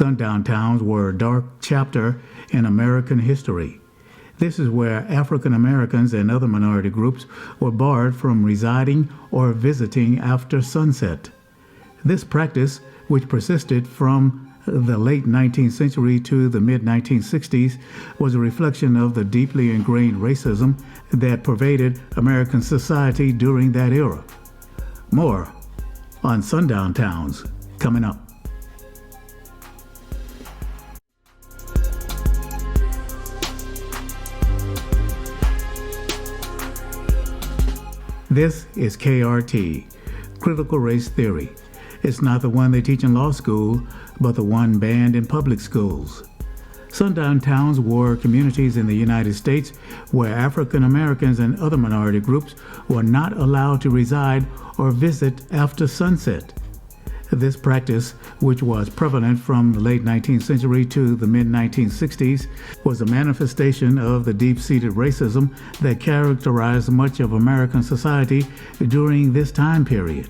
Sundown towns were a dark chapter in American history. This is where African Americans and other minority groups were barred from residing or visiting after sunset. This practice, which persisted from the late 19th century to the mid-1960s, was a reflection of the deeply ingrained racism that pervaded American society during that era. More on Sundown Towns coming up. This is KRT, Critical Race Theory. It's not the one they teach in law school, but the one banned in public schools. Sundown towns were communities in the United States where African Americans and other minority groups were not allowed to reside or visit after sunset. This practice, which was prevalent from the late 19th century to the mid-1960s, was a manifestation of the deep-seated racism that characterized much of American society during this time period.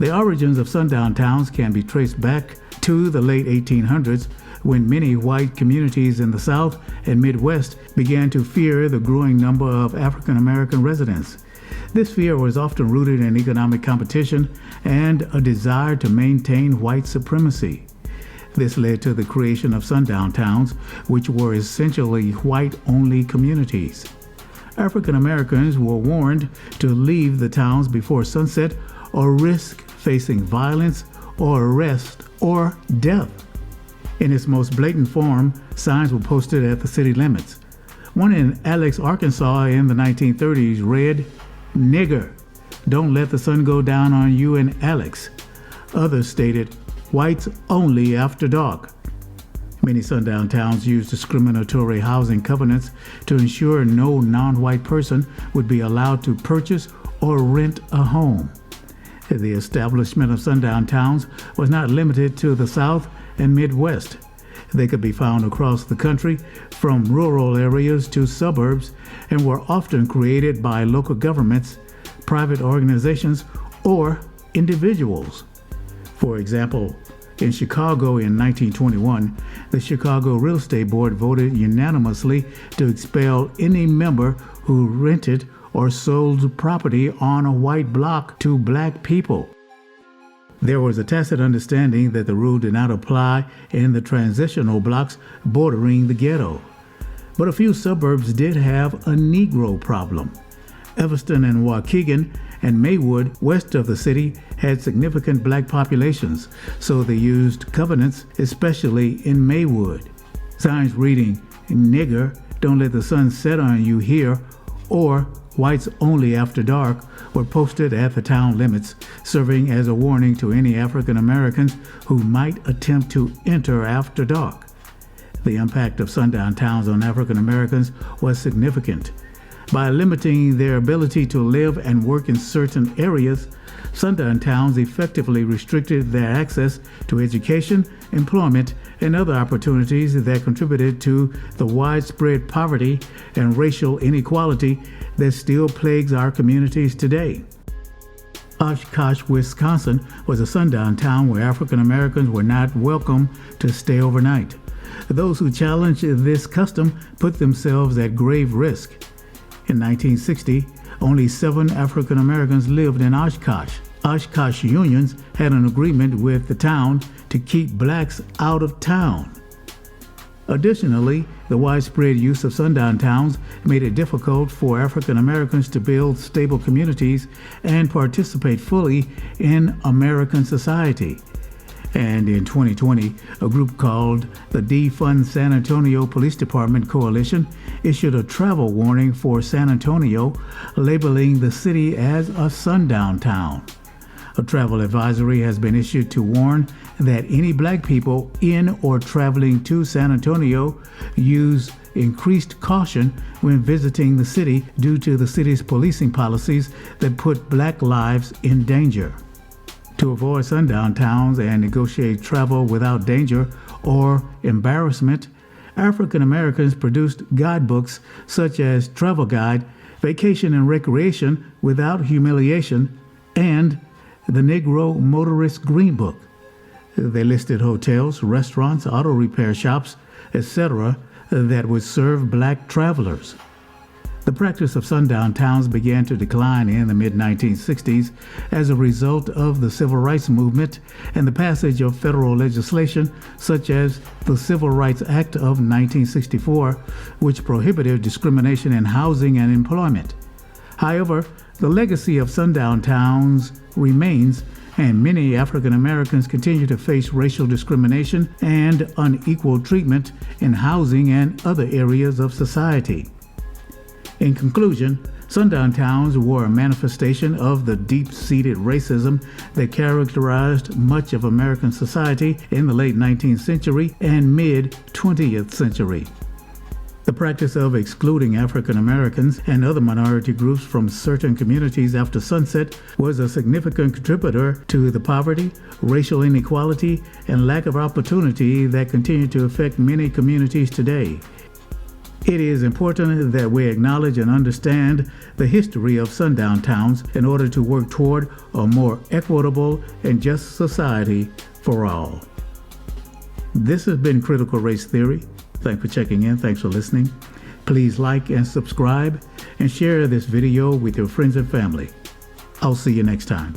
The origins of sundown towns can be traced back to the late 1800s, when many white communities in the South and Midwest began to fear the growing number of African American residents. This fear was often rooted in economic competition and a desire to maintain white supremacy. This led to the creation of sundown towns, which were essentially white-only communities. African Americans were warned to leave the towns before sunset or risk facing violence or arrest or death. In its most blatant form, signs were posted at the city limits. One in Alex, Arkansas in the 1930s read, "Nigger, don't let the sun go down on you in Alex." Others stated, "Whites only after dark." Many sundown towns used discriminatory housing covenants to ensure no non-white person would be allowed to purchase or rent a home. The establishment of sundown towns was not limited to the South and Midwest. They could be found across the country, from rural areas to suburbs, and were often created by local governments, private organizations, or individuals. For example, in Chicago in 1921, the Chicago Real Estate Board voted unanimously to expel any member who rented or sold property on a white block to black people. There was a tacit understanding that the rule did not apply in the transitional blocks bordering the ghetto. But a few suburbs did have a Negro problem. Evanston and Waukegan and Maywood, west of the city, had significant black populations, so they used covenants, especially in Maywood. Signs reading, "Nigger, don't let the sun set on you here," or "Whites only after dark," were posted at the town limits, serving as a warning to any African Americans who might attempt to enter after dark. The impact of sundown towns on African Americans was significant. By limiting their ability to live and work in certain areas, sundown towns effectively restricted their access to education, employment, and other opportunities that contributed to the widespread poverty and racial inequality that still plagues our communities today. Oshkosh, Wisconsin was a sundown town where African Americans were not welcome to stay overnight. Those who challenged this custom put themselves at grave risk. In 1960, only 7 African Americans lived in Oshkosh. Oshkosh unions had an agreement with the town to keep blacks out of town. Additionally, the widespread use of sundown towns made it difficult for African Americans to build stable communities and participate fully in American society. And in 2020, a group called the Defund San Antonio Police Department Coalition issued a travel warning for San Antonio, labeling the city as a sundown town. A travel advisory has been issued to warn that any black people in or traveling to San Antonio use increased caution when visiting the city due to the city's policing policies that put black lives in danger. To avoid sundown towns and negotiate travel without danger or embarrassment, African Americans produced guidebooks such as Travel Guide, Vacation and Recreation Without Humiliation, and the Negro Motorist Green Book. They listed hotels, restaurants, auto repair shops, etc., that would serve black travelers. The practice of sundown towns began to decline in the mid-1960s as a result of the civil rights movement and the passage of federal legislation such as the Civil Rights Act of 1964, which prohibited discrimination in housing and employment. However, the legacy of sundown towns remains, and many African Americans continue to face racial discrimination and unequal treatment in housing and other areas of society. In conclusion, sundown towns were a manifestation of the deep-seated racism that characterized much of American society in the late 19th century and mid-20th century. The practice of excluding African Americans and other minority groups from certain communities after sunset was a significant contributor to the poverty, racial inequality, and lack of opportunity that continue to affect many communities today. It is important that we acknowledge and understand the history of sundown towns in order to work toward a more equitable and just society for all. This has been Critical Race Theory. Thanks for checking in. Thanks for listening. Please like and subscribe and share this video with your friends and family. I'll see you next time.